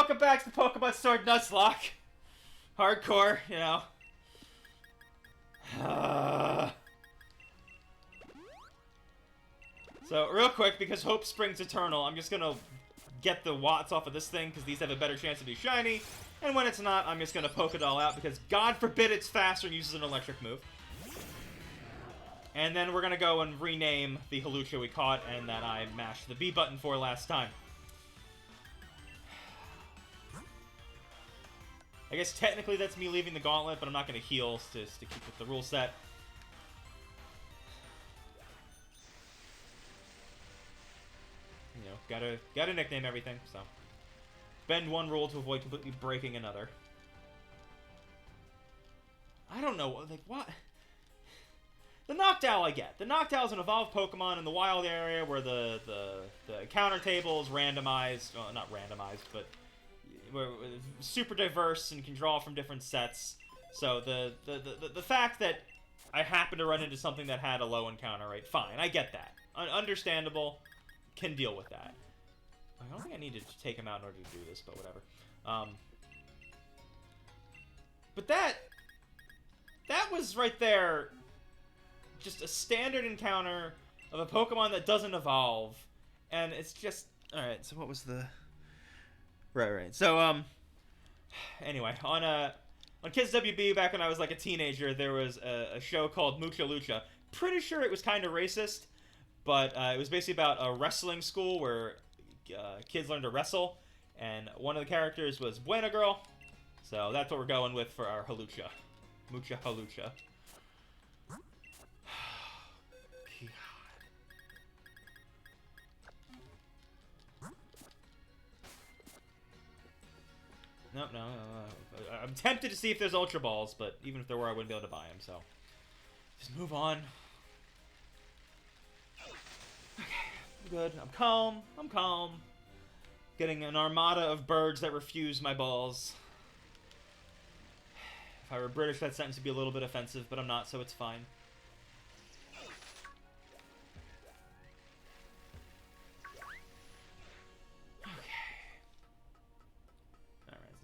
welcome back to Pokemon Sword Nuzlocke. Hardcore, you know. So, real quick, because Hope springs eternal, I'm just gonna get the watts off of this thing, because these have a better chance to be shiny. And when it's not, I'm just gonna poke it all out, because God forbid it's faster and uses an electric move. And then we're gonna go and rename the Hawlucha we caught and that I mashed the B button for last time. I guess technically that's me leaving the gauntlet, but I'm not gonna heal just to keep with the rule set. You know, gotta nickname everything, so. Bend one rule to avoid completely breaking another. I don't know, like, what? The Noctowl I get. The Noctowl is an evolved Pokemon in the wild area where the encounter table is randomized. Well, not randomized, but super diverse and can draw from different sets. So the fact that I happened to run into something that had a low encounter rate, fine, I get that. Understandable, can deal with that. I don't think I needed to take him out in order to do this, but whatever. But that was right there just a standard encounter of a Pokemon that doesn't evolve, and it's just... Alright, so what was the... Right. So, anyway, on Kids WB, back when I was like a teenager, there was a show called Mucha Lucha. Pretty sure it was kind of racist, but it was basically about a wrestling school where kids learned to wrestle, and one of the characters was Buena Girl, so that's what we're going with for our Hawlucha. Mucha Hawlucha. No. I'm tempted to see if there's Ultra Balls, but even if there were, I wouldn't be able to buy them, so... Just move on. Okay, I'm good. I'm calm. Getting an armada of birds that refuse my balls. If I were British, that sentence would be a little bit offensive, but I'm not, so it's fine.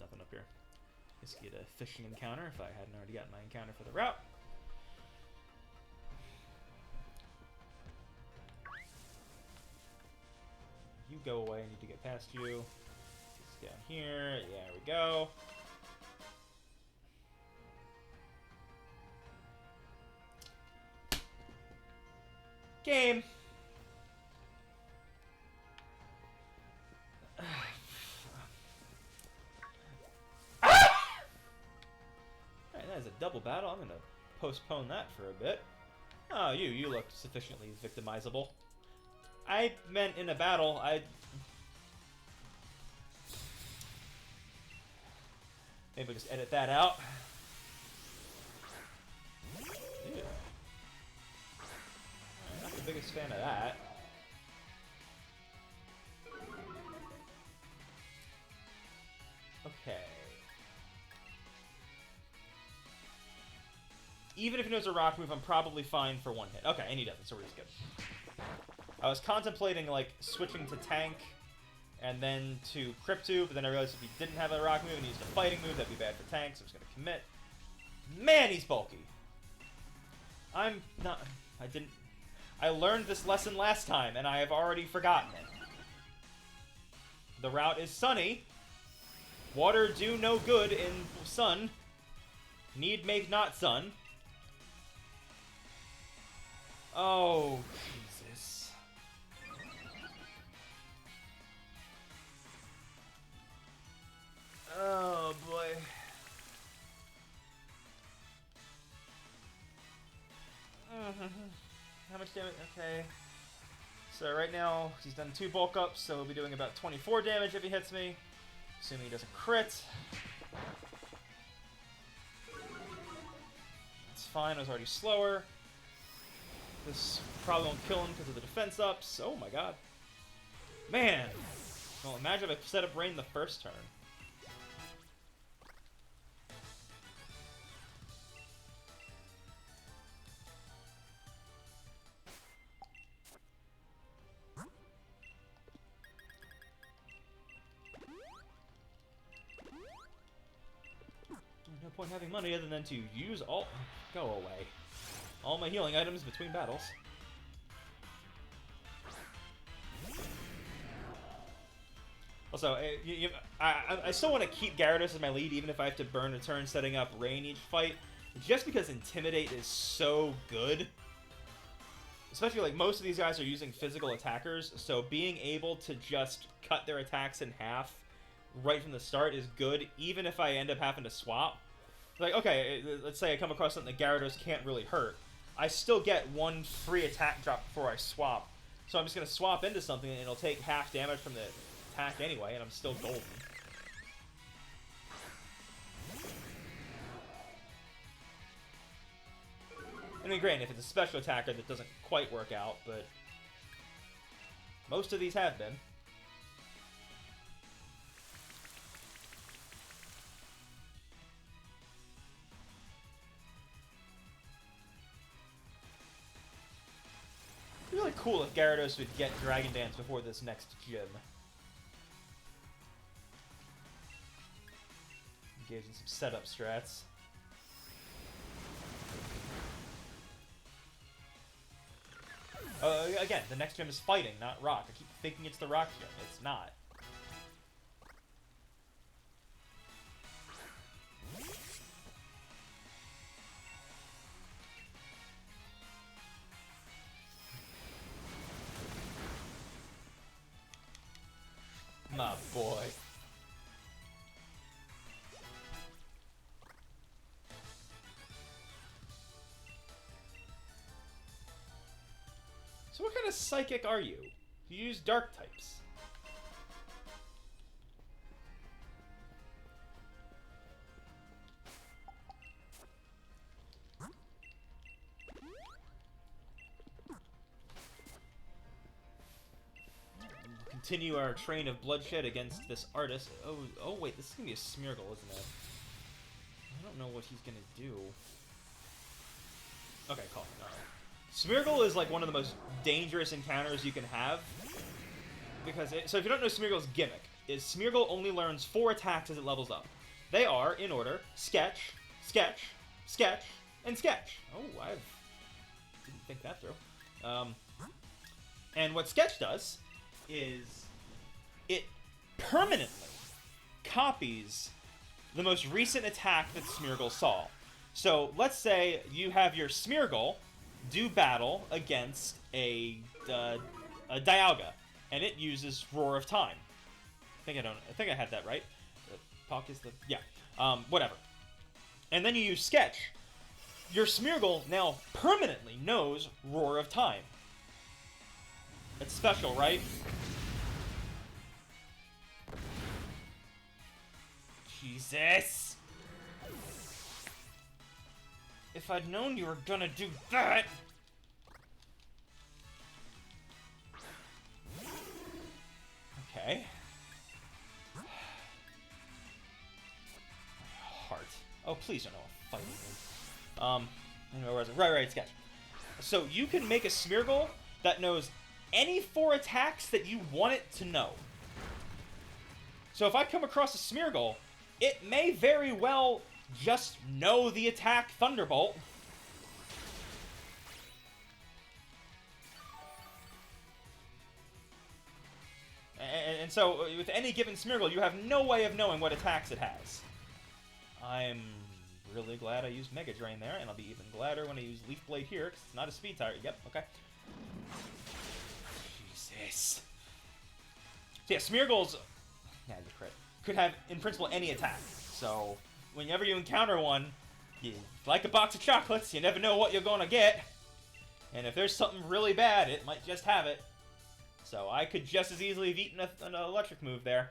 Nothing up here. Just get a fishing encounter if I hadn't already gotten my encounter for the route. You go away, I need to get past you. Just down here, yeah, there we go. Game! That is a double battle. I'm gonna postpone that for a bit. Oh, you look sufficiently victimizable. I meant in a battle, maybe I'll just edit that out. Ew. I'm not the biggest fan of that. Okay. Even if he knows a rock move, I'm probably fine for one hit. Okay, and he doesn't, so we're just good. I was contemplating, like, switching to Tank and then to Crypto, but then I realized if he didn't have a rock move and he used a fighting move, that'd be bad for Tank, so I'm just gonna commit. Man, he's bulky! I learned this lesson last time, and I have already forgotten it. The route is sunny. Water do no good in sun. Need make not sun. Oh, Jesus. Oh, boy. How much damage? Okay. So right now, he's done 2 bulk ups, so he'll be doing about 24 damage if he hits me. Assuming he doesn't crit. It's fine, I was already slower. This probably won't kill him because of the defense ups. Oh my god. Man! Well, imagine if I set up Rain the first turn. point having money other than to use all... Go away. All my healing items between battles. Also, I still want to keep Gyarados as my lead, even if I have to burn a turn setting up Rain each fight. Just because Intimidate is so good. Especially, like, most of these guys are using physical attackers, so being able to just cut their attacks in half right from the start is good, even if I end up having to swap. Like, okay, let's say I come across something that Gyarados can't really hurt. I still get one free attack drop before I swap. So I'm just going to swap into something, and it'll take half damage from the attack anyway, and I'm still golden. I mean, granted, if it's a special attacker, that doesn't quite work out, but most of these have been. It'd be really cool if Gyarados would get Dragon Dance before this next gym. Engage in some setup strats. Again, the next gym is fighting, not rock. I keep thinking it's the rock gym. It's not. My boy. So what kind of psychic are you? You use dark types. We'll continue our train of bloodshed against this artist. Oh wait, this is gonna be a Smeargle, isn't it? I don't know what he's gonna do. Okay, call it. Alright. Smeargle is like one of the most dangerous encounters you can have. Because so if you don't know Smeargle's gimmick, is Smeargle only learns 4 attacks as it levels up. They are, in order, Sketch, Sketch, Sketch, and Sketch. Oh, I didn't think that through. And what Sketch does is it permanently copies the most recent attack that Smeargle saw. So let's say you have your Smeargle do battle against a Dialga, and it uses Roar of Time. I think I had that right. Talk is the whatever. And then you use Sketch. Your Smeargle now permanently knows Roar of Time. It's special, right? Jesus. If I'd known you were gonna do that! Okay. My heart. Oh, please don't know what fighting is. Anyway, where is it? Right, Sketch. So you can make a Smeargle that knows any 4 attacks that you want it to know. So if I come across a Smeargle, it may very well just know the attack Thunderbolt. And so, with any given Smeargle, you have no way of knowing what attacks it has. I'm really glad I used Mega Drain there, and I'll be even gladder when I use Leaf Blade here, because it's not a speed tire. Yep, okay. Jesus. So yeah, Smeargles, could have, in principle, any attack. So, whenever you encounter one, like a box of chocolates, you never know what you're gonna get. And if there's something really bad, it might just have it. So I could just as easily have eaten an electric move there.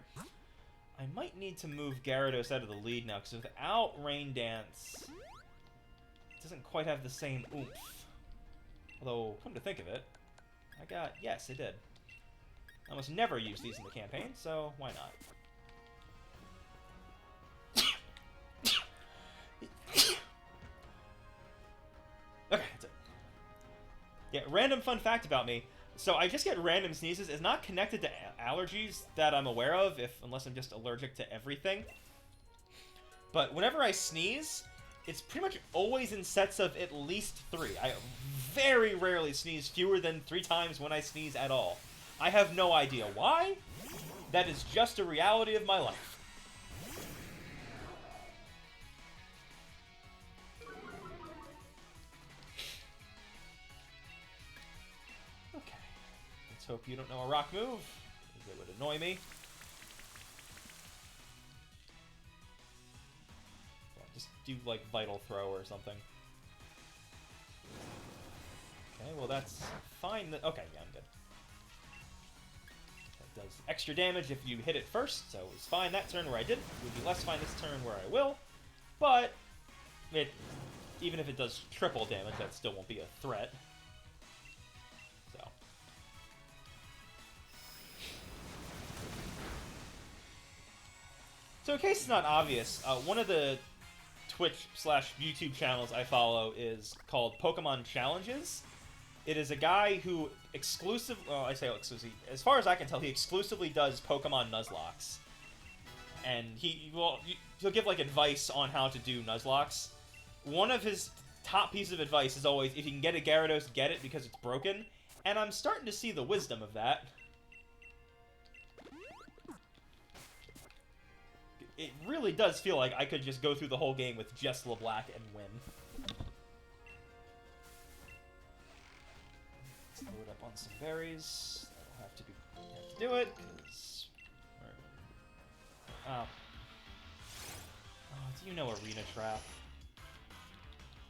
I might need to move Gyarados out of the lead now, because without Rain Dance, it doesn't quite have the same oomph. Although, come to think of it, yes, it did. I almost never use these in the campaign, so why not? Okay, that's it. Yeah, random fun fact about me. So I just get random sneezes. It's not connected to allergies that I'm aware of, unless I'm just allergic to everything. but whenever I sneeze, it's pretty much always in sets of at least 3. I very rarely sneeze fewer than 3 times when I sneeze at all. I have no idea why. That is just a reality of my life. Okay. Let's hope you don't know a rock move, because it would annoy me. Just do, like, Vital Throw or something. Okay, well, that's fine. Okay, yeah, I'm good. That does extra damage if you hit it first, so it was fine that turn where I didn't. It would be less fine this turn where I will. But, even if it does triple damage, that still won't be a threat. So in case it's not obvious, one of the Twitch/YouTube channels I follow is called Pokemon Challenges. It is a guy who I say exclusively, as far as I can tell, he exclusively does Pokemon Nuzlocks. And he'll give, like, advice on how to do Nuzlocks. One of his top pieces of advice is always, if you can get a Gyarados, get it because it's broken. And I'm starting to see the wisdom of that. It really does feel like I could just go through the whole game with just LeBlanc and win. Let's load up on some berries. That'll have to do it, because... Oh, do you know Arena Trap?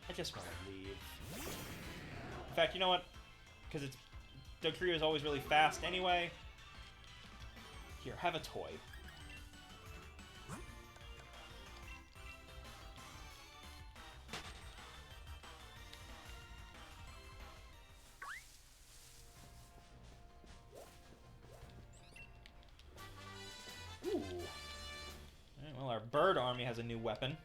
I just want to leave. In fact, you know what? Because Dugtrio is always really fast anyway. Here, have a toy. Ooh. Right, well, our bird army has a new weapon.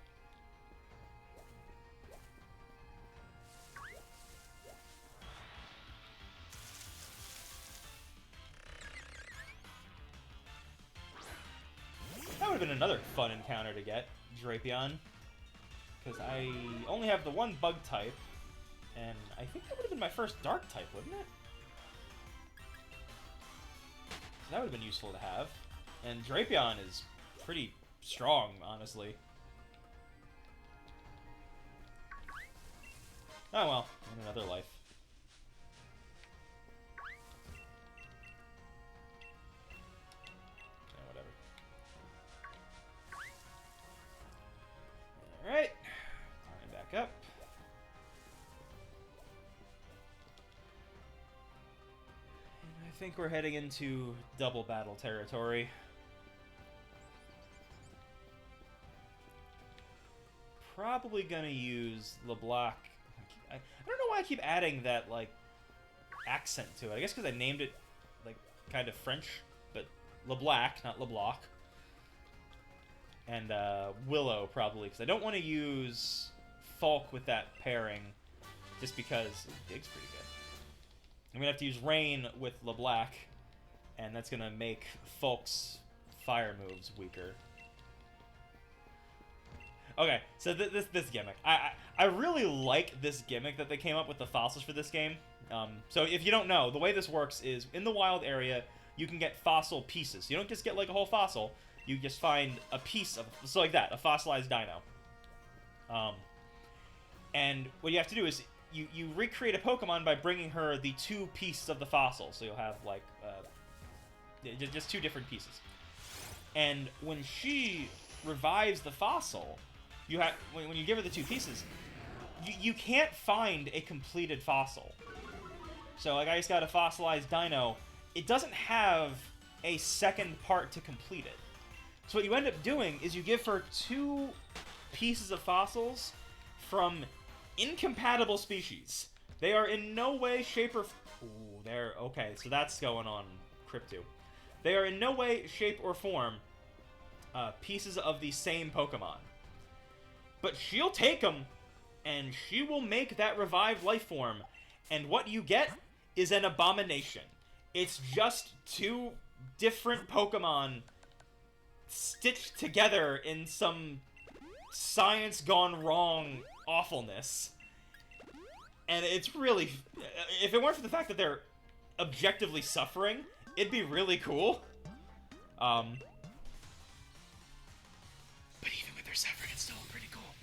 That would have been another fun encounter to get, Drapion. Because I only have the one bug type, and I think that would have been my first dark type, wouldn't it? So that would have been useful to have. And Drapion is pretty strong, honestly. Oh well, in another life. Yeah, whatever. Alright. Climb back up. And I think we're heading into double battle territory. Probably gonna use LeBlanc. I don't know why I keep adding that, like, accent to it. I guess because I named it, like, kind of French, but LeBlanc, not LeBlanc. And Willow, probably, because I don't want to use Falk with that pairing, just because Dig's pretty good. I'm gonna have to use Rain with LeBlanc, and that's gonna make Falk's fire moves weaker. Okay, so this gimmick. I really like this gimmick that they came up with the fossils for this game. So if you don't know, the way this works is, in the wild area, you can get fossil pieces. You don't just get, like, a whole fossil. You just find a piece of, so like that, a fossilized dino. And what you have to do is, you recreate a Pokemon by bringing her the 2 pieces of the fossil. So you'll have, like, just 2 different pieces. And when she revives the fossil... when you give her the 2 pieces, you can't find a completed fossil. So, like, I just got a fossilized dino. It doesn't have a second part to complete it. So what you end up doing is you give her 2 pieces of fossils from incompatible species. They are in no way, shape, or... Ooh, they're... Okay, so that's going on Crypto. They are in no way, shape, or form pieces of the same Pokemon. But she'll take them, and she will make that revived life form. And what you get is an abomination. It's just 2 different Pokemon stitched together in some science gone wrong awfulness. And it's really... If it weren't for the fact that they're objectively suffering, it'd be really cool. But even with their suffering, it's still pretty cool.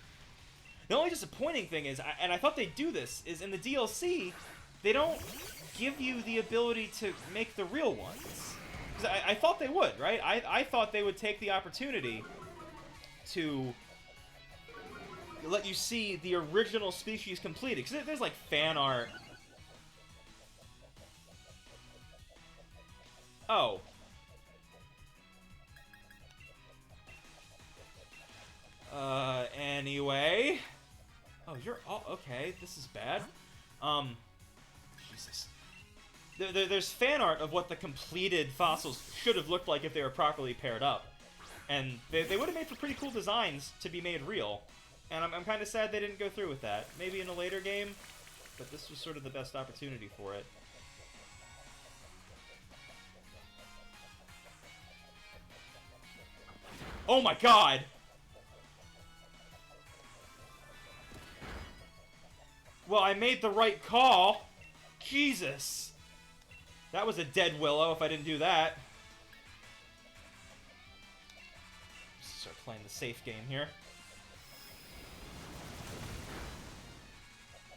The only disappointing thing is, and I thought they'd do this, is in the DLC, they don't give you the ability to make the real ones. Because I thought they would, right? I thought they would take the opportunity to let you see the original species completed. Because there's, like, fan art. Oh. Anyway. Oh, you're all... Okay, this is bad. Jesus. There's fan art of what the completed fossils should have looked like if they were properly paired up. And they would have made for pretty cool designs to be made real. And I'm kind of sad they didn't go through with that. Maybe in a later game, but this was sort of the best opportunity for it. Oh my god! Well, I made the right call. Jesus. That was a dead Willow if I didn't do that. Start playing the safe game here.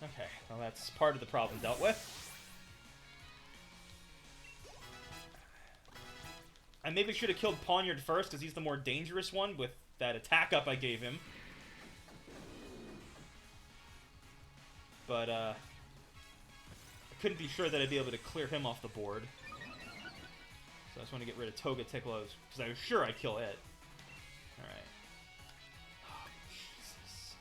Okay, well that's part of the problem dealt with. I maybe should have killed Pawniard first, because he's the more dangerous one with that attack up I gave him. But, I couldn't be sure that I'd be able to clear him off the board. So I just want to get rid of Togeticlos, because I was sure I'd kill it. Alright. Oh, Jesus.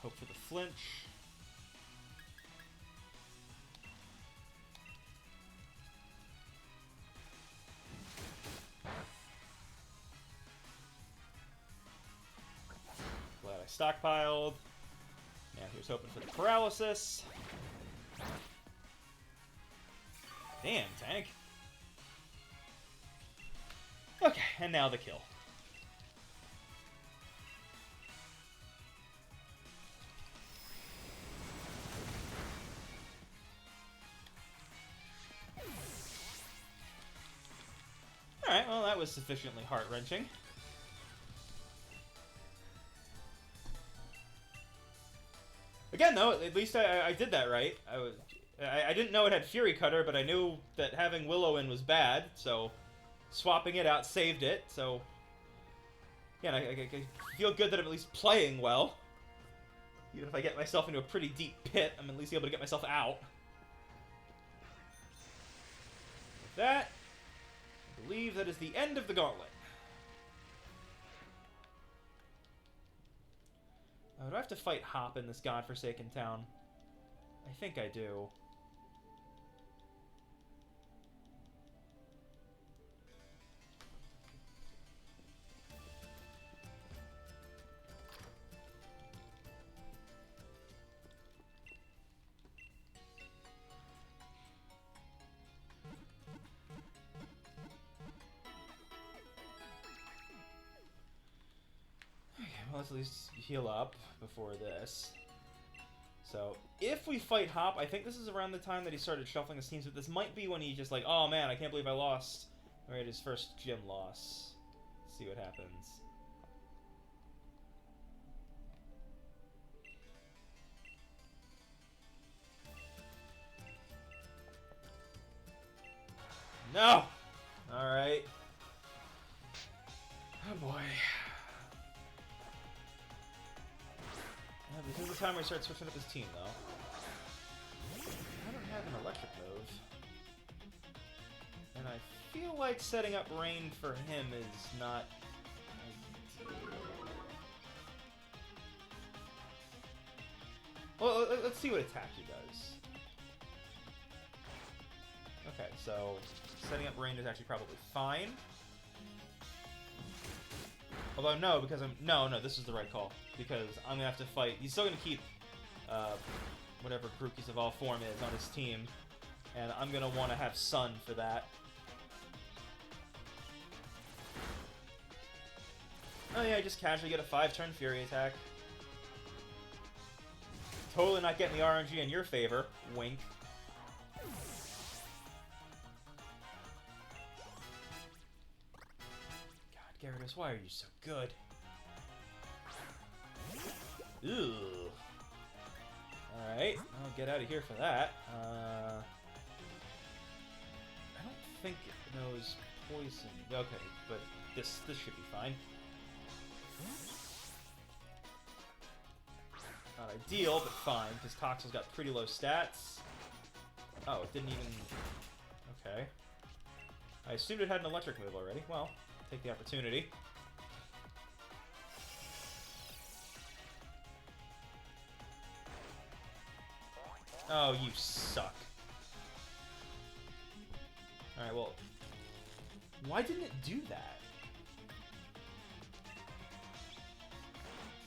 Hope for the flinch. Glad I stockpiled. Yeah, here's hoping for the paralysis. Damn, tank. Okay, and now the kill. Alright, well that was sufficiently heart-wrenching. Again, though, at least I did that right. I didn't know it had Fury Cutter, but I knew that having Willow in was bad, so swapping it out saved it, so... Yeah, I feel good that I'm at least playing well. Even if I get myself into a pretty deep pit, I'm at least able to get myself out. With that, I believe that is the end of the gauntlet. Do I have to fight Hop in this godforsaken town? I think I do. Let's at least heal up before this. So, if we fight Hop, I think this is around the time that he started shuffling his teams, but this might be when he just like, oh man, I can't believe I lost. Alright, his first gym loss. Let's see what happens. No! Alright. Oh boy. This is the time where I start switching up his team, though. I don't have an electric move. And I feel like setting up rain for him is not... Well, let's see what attack he does. Okay, so setting up rain is actually probably fine. Although, no, because I'm... No, this is the right call. Because I'm going to have to fight... He's still going to keep whatever Grookey's Evolved form is on his team. And I'm going to want to have Sun for that. Oh yeah, I just casually get a 5-turn Fury attack. Totally not getting the RNG in your favor. Wink. God, Gyarados, why are you so good? Ew. Alright, I'll get out of here for that. I don't think it knows poison. Okay, but this should be fine. Not ideal, but fine, because Toxel's got pretty low stats. Oh, it didn't even... Okay. I assumed it had an electric move already. Well, take the opportunity. Oh, you suck. Alright, well... Why didn't it do that?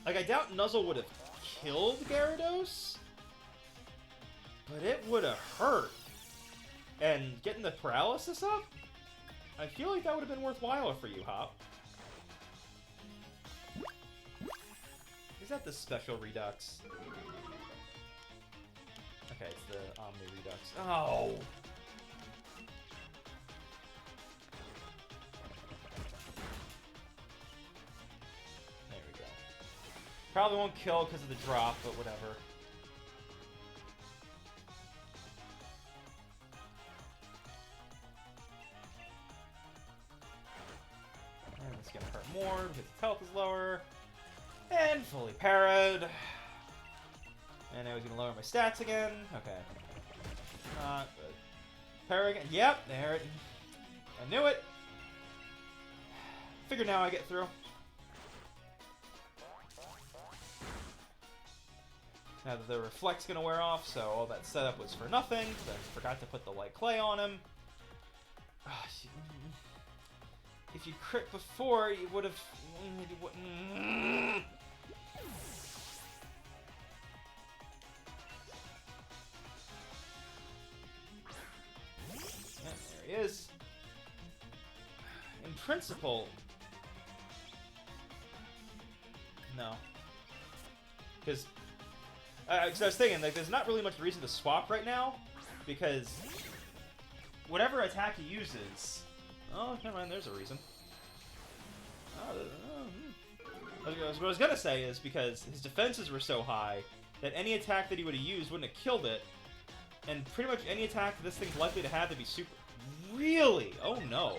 Like, I doubt Nuzzle would have killed Gyarados, but it would have hurt. And getting the paralysis up? I feel like that would have been worthwhile for you, Hop. Is that the special Redux? Okay, it's the Omni Redux. Oh! There we go. Probably won't kill because of the drop, but whatever. And it's gonna hurt more because its health is lower. And fully parried. And now he's gonna lower my stats again. Okay. Not good. Parry again. Yep, there it. I knew it. Figured now I get through. Now that the reflect's gonna wear off, so all that setup was for nothing. I forgot to put the light clay on him. If you crit before, you would have. There he is. In principle, no. Because I was thinking, like, there's not really much reason to swap right now, because whatever attack he uses... Oh, never mind, there's a reason. What I was gonna say is because his defenses were so high that any attack that he would have used wouldn't have killed it, and pretty much any attack that this thing's likely to have to be super... Really? Oh no.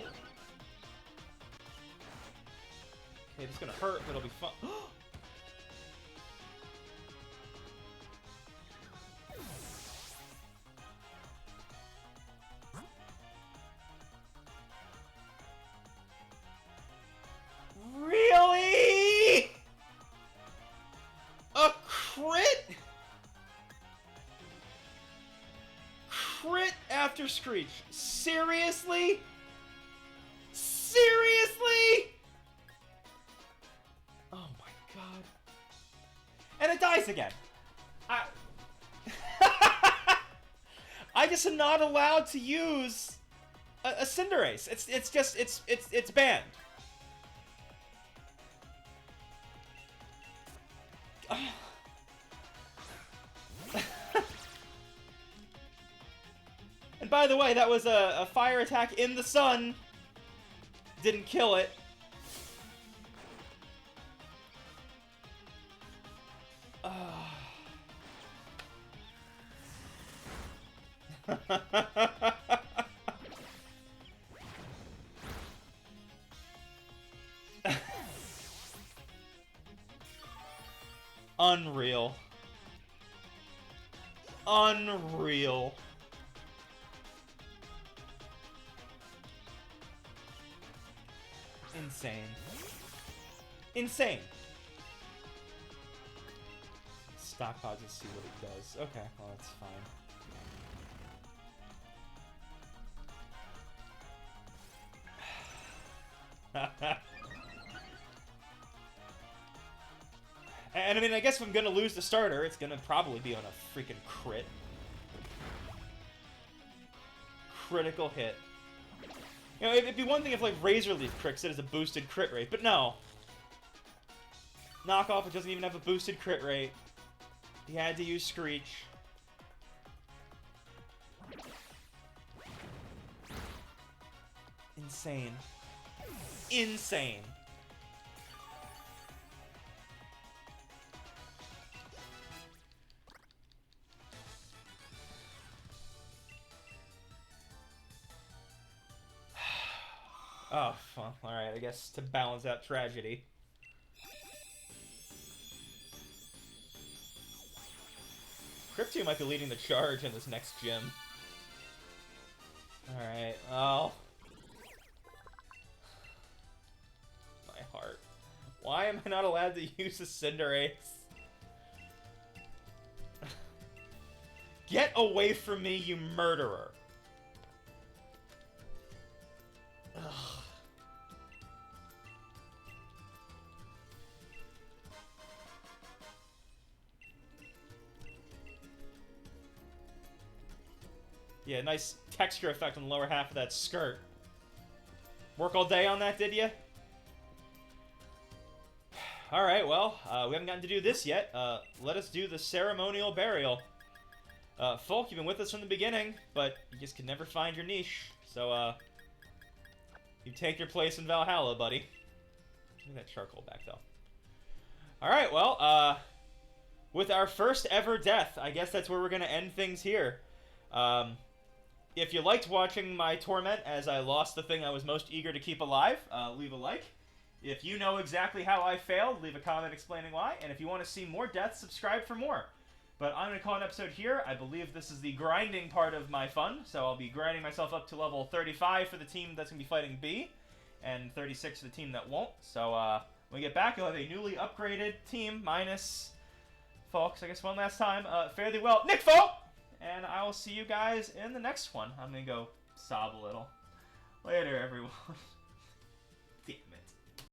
Okay, this is gonna hurt, but it'll be fun. Really? A crit? Crit after Screech. Seriously? Seriously? Oh my god. And it dies again. I just am not allowed to use a Cinderace. It's banned. And by the way, that was a fire attack in the sun. Didn't kill it. Unreal. Unreal. Insane. Insane. Stockpile to see what it does. Okay, well that's fine. And I mean, I guess if I'm gonna lose the starter, it's gonna probably be on a freaking crit. Critical hit. You know, it'd be one thing if, like, Razor Leaf crits it as a boosted crit rate, but no. knockoff, which doesn't even have a boosted crit rate. He had to use Screech. Insane. Insane. Oh, well, alright, I guess to balance out tragedy. Crypto might be leading the charge in this next gym. Alright, well... My heart. Why am I not allowed to use a Cinderace? Get away from me, you murderer! Ugh. Yeah, nice texture effect on the lower half of that skirt. Work all day on that, did ya? Alright, well, we haven't gotten to do this yet. Let us do the ceremonial burial. Folk, you've been with us from the beginning, but you just could never find your niche. So, you take your place in Valhalla, buddy. Look at that charcoal back, though. Alright, well, with our first ever death, I guess that's where we're going to end things here. If you liked watching my torment as I lost the thing I was most eager to keep alive, leave a like. If you know exactly how I failed, leave a comment explaining why. And if you want to see more deaths, subscribe for more. But I'm going to call an episode here. I believe this is the grinding part of my fun, so I'll be grinding myself up to level 35 for the team that's going to be fighting B, and 36 for the team that won't. So when we get back, you'll have a newly upgraded team, minus Folks, I guess one last time. Fare thee well, Nick Folk! And I will see you guys in the next one. I'm going to go sob a little. Later, everyone. Damn it.